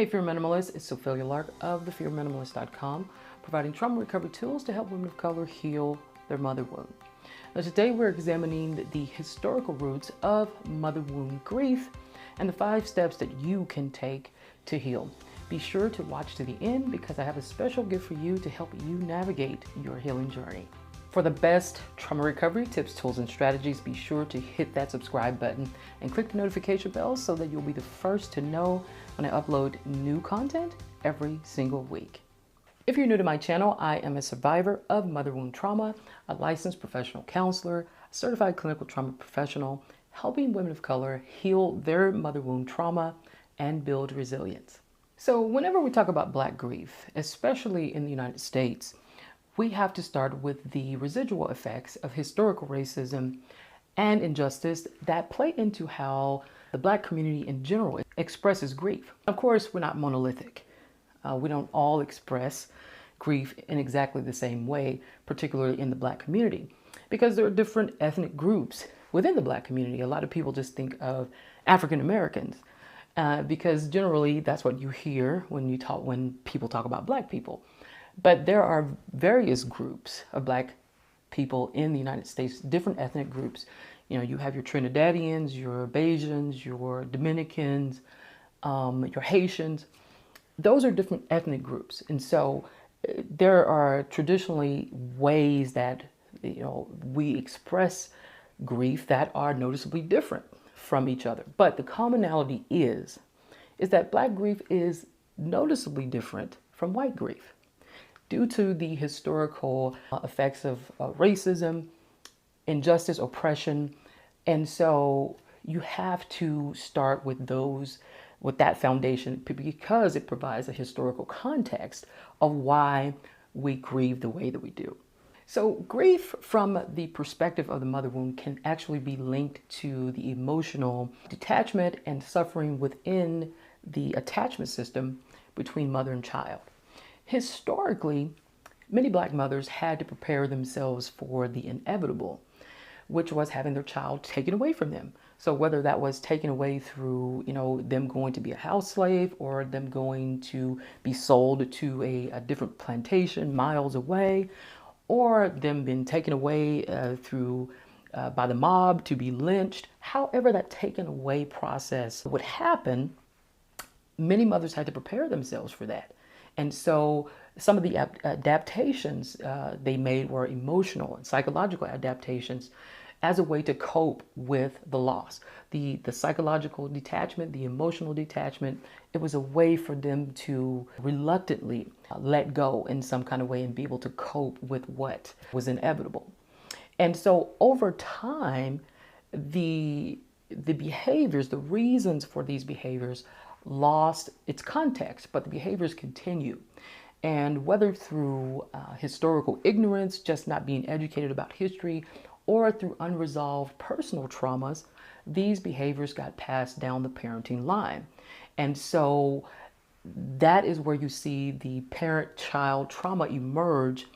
Hey Fear Minimalist, it's Sophia Lark of thefearminimalist.com, providing trauma recovery tools to help women of color heal their mother wound. Now today we're examining the historical roots of mother wound grief and the 5 steps that you can take to heal. Be sure to watch to the end because I have a special gift for you to help you navigate your healing journey. For the best trauma recovery tips, tools, and strategies, be sure to hit that subscribe button and click the notification bell so that you'll be the first to know when I upload new content every single week. If you're new to my channel, I am a survivor of mother wound trauma, a licensed professional counselor, a certified clinical trauma professional, helping women of color heal their mother wound trauma and build resilience. So whenever we talk about Black grief, especially in the United States, we have to start with the residual effects of historical racism and injustice that play into how the Black community in general expresses grief. Of course, we're not monolithic. We don't all express grief in exactly the same way, particularly in the Black community, because there are different ethnic groups within the Black community. A lot of people just think of African Americans because generally that's what you hear when people talk about Black people. But there are various groups of Black people in the United States, different ethnic groups. You know, you have your Trinidadians, your Bajans, your Dominicans, your Haitians. Those are different ethnic groups. And so there are traditionally ways that, we express grief that are noticeably different from each other. But the commonality is that Black grief is noticeably different from white grief, due to the historical effects of racism, injustice, oppression. And so you have to start with that foundation because it provides a historical context of why we grieve the way that we do. So grief from the perspective of the mother wound can actually be linked to the emotional detachment and suffering within the attachment system between mother and child. Historically, many Black mothers had to prepare themselves for the inevitable, which was having their child taken away from them. So whether that was taken away through, them going to be a house slave or them going to be sold to a different plantation miles away, or them being taken away by the mob to be lynched, however that taken away process would happen, many mothers had to prepare themselves for that. And so some of the adaptations they made were emotional and psychological adaptations as a way to cope with the loss. The psychological detachment, the emotional detachment, it was a way for them to reluctantly let go in some kind of way and be able to cope with what was inevitable. And so over time, the behaviors, the reasons for these behaviors lost its context, but the behaviors continue. And whether through historical ignorance, just not being educated about history, or through unresolved personal traumas, these behaviors got passed down the parenting line. And so that is where you see the parent-child trauma emerge,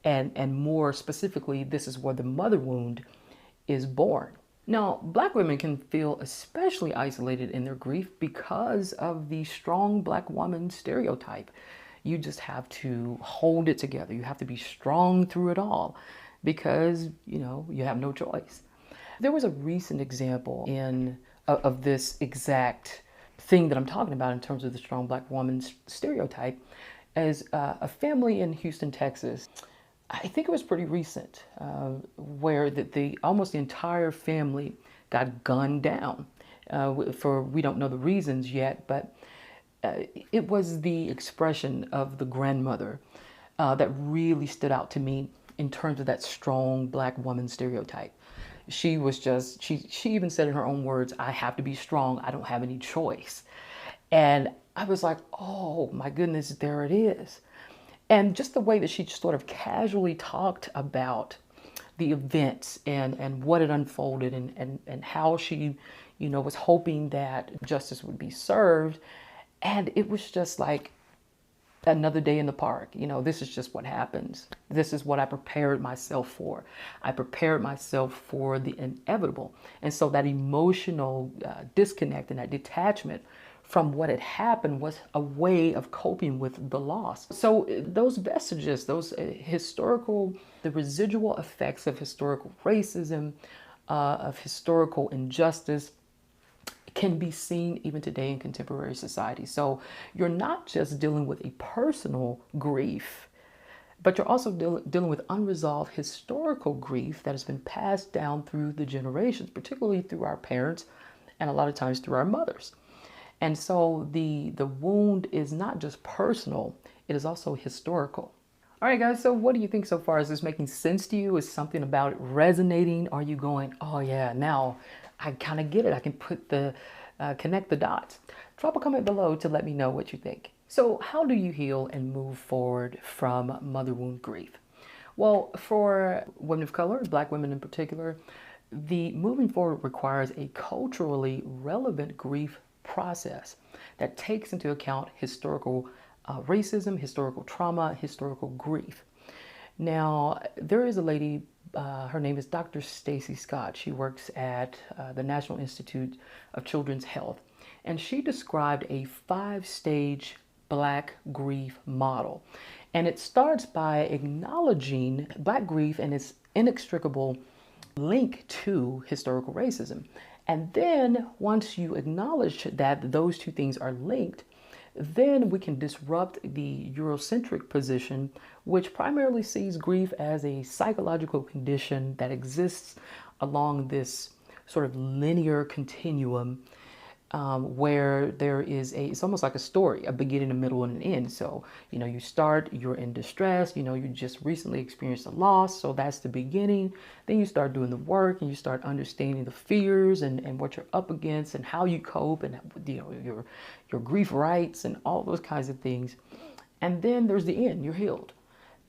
and more specifically, this is where the mother wound is born. Now, Black women can feel especially isolated in their grief because of the strong Black woman stereotype. You just have to hold it together. You have to be strong through it all because, you have no choice. There was a recent example of this exact thing that I'm talking about in terms of the strong Black woman stereotype as a family in Houston, Texas. I think it was pretty recent, where almost the entire family got gunned down. We don't know the reasons yet, but it was the expression of the grandmother that really stood out to me in terms of that strong Black woman stereotype. She even said in her own words, "I have to be strong. I don't have any choice." And I was like, oh my goodness, there it is. And just the way that she sort of casually talked about the events and what had unfolded and how she, was hoping that justice would be served. And it was just like another day in the park. This is just what happens. This is what I prepared myself for. I prepared myself for the inevitable. And so that emotional disconnect and that detachment from what had happened was a way of coping with the loss. So those vestiges, those historical, the residual effects of historical racism, of historical injustice, can be seen even today in contemporary society. So you're not just dealing with a personal grief, but you're also dealing with unresolved historical grief that has been passed down through the generations, particularly through our parents and a lot of times through our mothers. And so the wound is not just personal, it is also historical. All right, guys, so what do you think so far? Is this making sense to you? Is something about it resonating? Are you going, oh yeah, now I kind of get it. I can connect the dots. Drop a comment below to let me know what you think. So how do you heal and move forward from mother wound grief? Well, for women of color, Black women in particular, the moving forward requires a culturally relevant grief process that takes into account historical racism, historical trauma, historical grief. Now, there is a lady, her name is Dr. Stacy Scott. She works at the National Institute of Children's Health, and she described a 5-stage Black grief model. And it starts by acknowledging Black grief and its inextricable link to historical racism. And then once you acknowledge that those two things are linked, then we can disrupt the Eurocentric position, which primarily sees grief as a psychological condition that exists along this sort of linear continuum where there is it's almost like a story, a beginning, a middle, and an end. So, you start, you're in distress, you just recently experienced a loss. So that's the beginning. Then you start doing the work and you start understanding the fears and what you're up against and how you cope and, your grief rights and all those kinds of things. And then there's the end, you're healed,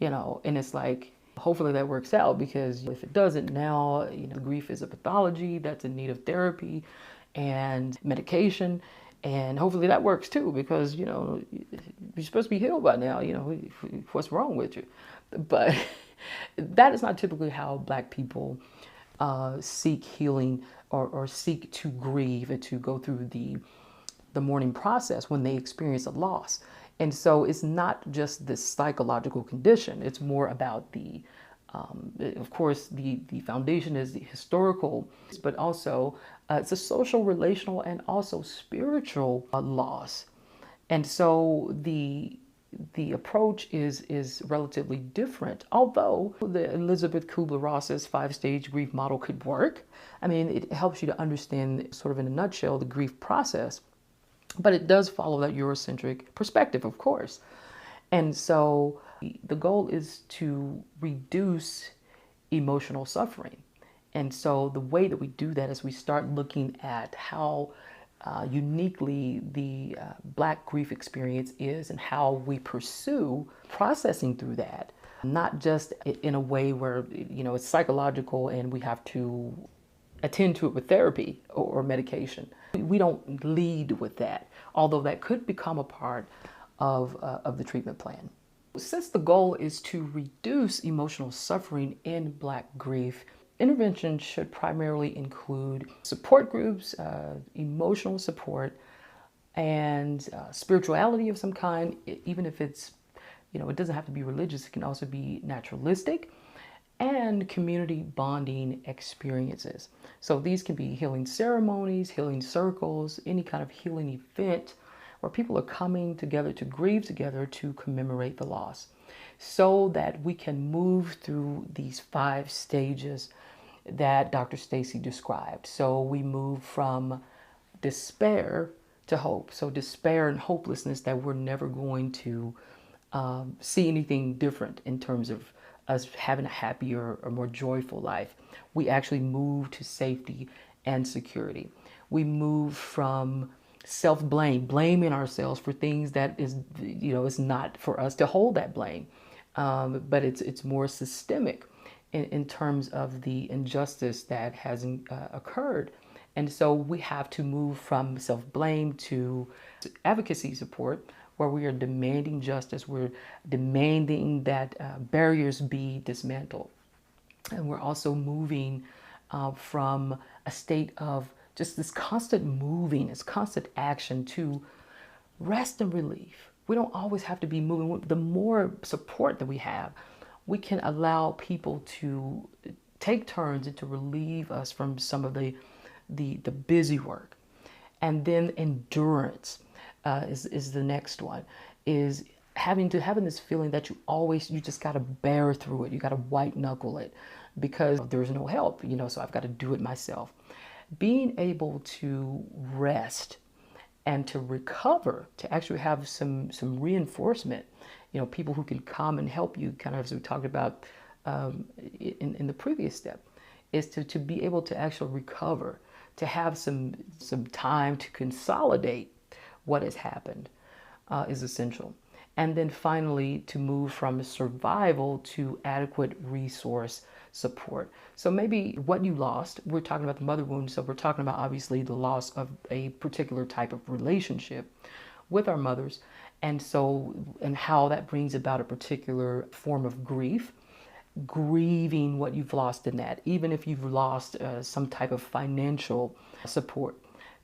and it's like, hopefully that works out, because if it doesn't now, grief is a pathology that's in need of therapy and medication, and hopefully that works too, because you're supposed to be healed by now. What's wrong with you? But that is not typically how Black people seek healing or seek to grieve and to go through the mourning process when they experience a loss. And so it's not just this psychological condition, it's more about of course, the foundation is the historical, but also it's a social, relational, and also spiritual loss. And so the approach is relatively different. Although the Elizabeth Kubler-Ross's 5-stage grief model could work, it helps you to understand, sort of in a nutshell, the grief process. But it does follow that Eurocentric perspective, of course. And so the goal is to reduce emotional suffering. And so the way that we do that is we start looking at how uniquely the Black grief experience is and how we pursue processing through that. Not just in a way where, it's psychological and we have to attend to it with therapy or medication. We don't lead with that, although that could become a part of the treatment plan. Since the goal is to reduce emotional suffering in Black grief, intervention should primarily include support groups, emotional support, and spirituality of some kind, even if it's, it doesn't have to be religious, it can also be naturalistic, and community bonding experiences. So these can be healing ceremonies, healing circles, any kind of healing event where people are coming together to grieve together to commemorate the loss, so that we can move through these 5 stages that Dr. Stacy described. So we move from despair to hope. So despair and hopelessness that we're never going to see anything different in terms of us having a happier or more joyful life. We actually move to safety and security. We move from self-blame, blaming ourselves for things that is, it's not for us to hold that blame. But it's more systemic in terms of the injustice that has occurred. And so we have to move from self-blame to advocacy support, where we are demanding justice. We're demanding that barriers be dismantled. And we're also moving from a state of just this constant moving, this constant action to rest and relief. We don't always have to be moving. The more support that we have, we can allow people to take turns and to relieve us from some of the busy work. And then endurance is the next one, is having this feeling that you just got to bear through it. You got to white knuckle it because there's no help, so I've got to do it myself. Being able to rest and to recover, to actually have some reinforcement, people who can come and help you, kind of as we talked about in the previous step, is to be able to actually recover, to have some time to consolidate what has happened is essential. And then finally, to move from survival to adequate resource support. So maybe what you lost, we're talking about the mother wound, so we're talking about obviously the loss of a particular type of relationship with our mothers, and how that brings about a particular form of grief. Grieving what you've lost in that, even if you've lost some type of financial support.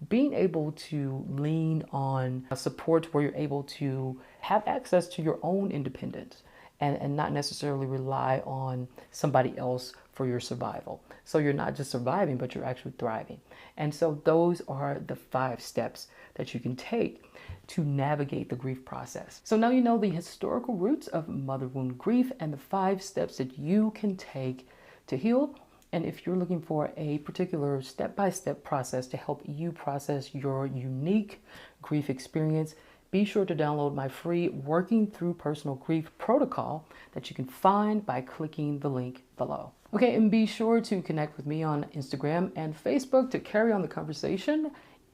Being able to lean on support where you're able to have access to your own independence and not necessarily rely on somebody else for your survival. So you're not just surviving, but you're actually thriving. And so those are the 5 steps that you can take to navigate the grief process. So now you know the historical roots of mother wound grief and the 5 steps that you can take to heal. And if you're looking for a particular step-by-step process to help you process your unique grief experience, be sure to download my free Working Through Personal Grief protocol that you can find by clicking the link below. Okay, and be sure to connect with me on Instagram and Facebook to carry on the conversation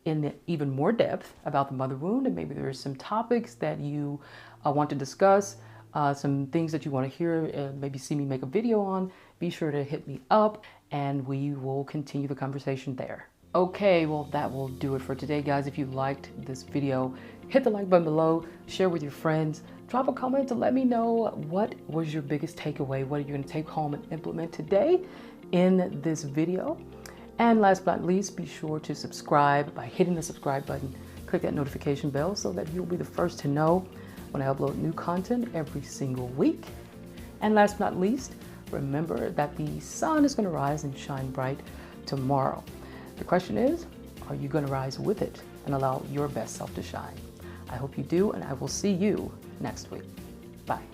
in even more depth about the mother wound, and maybe there's some topics that you want to discuss, some things that you want to hear, maybe see me make a video on. Be sure to hit me up and we will continue the conversation there. Okay, well, that will do it for today, guys. If you liked this video, hit the like button below, share with your friends, drop a comment to let me know what was your biggest takeaway, what are you going to take home and implement today in this video. And last but not least, be sure to subscribe by hitting the subscribe button. Click that notification bell so that you'll be the first to know when I upload new content every single week. And last but not least, remember that the sun is going to rise and shine bright tomorrow. The question is, are you going to rise with it and allow your best self to shine? I hope you do, and I will see you next week. Bye.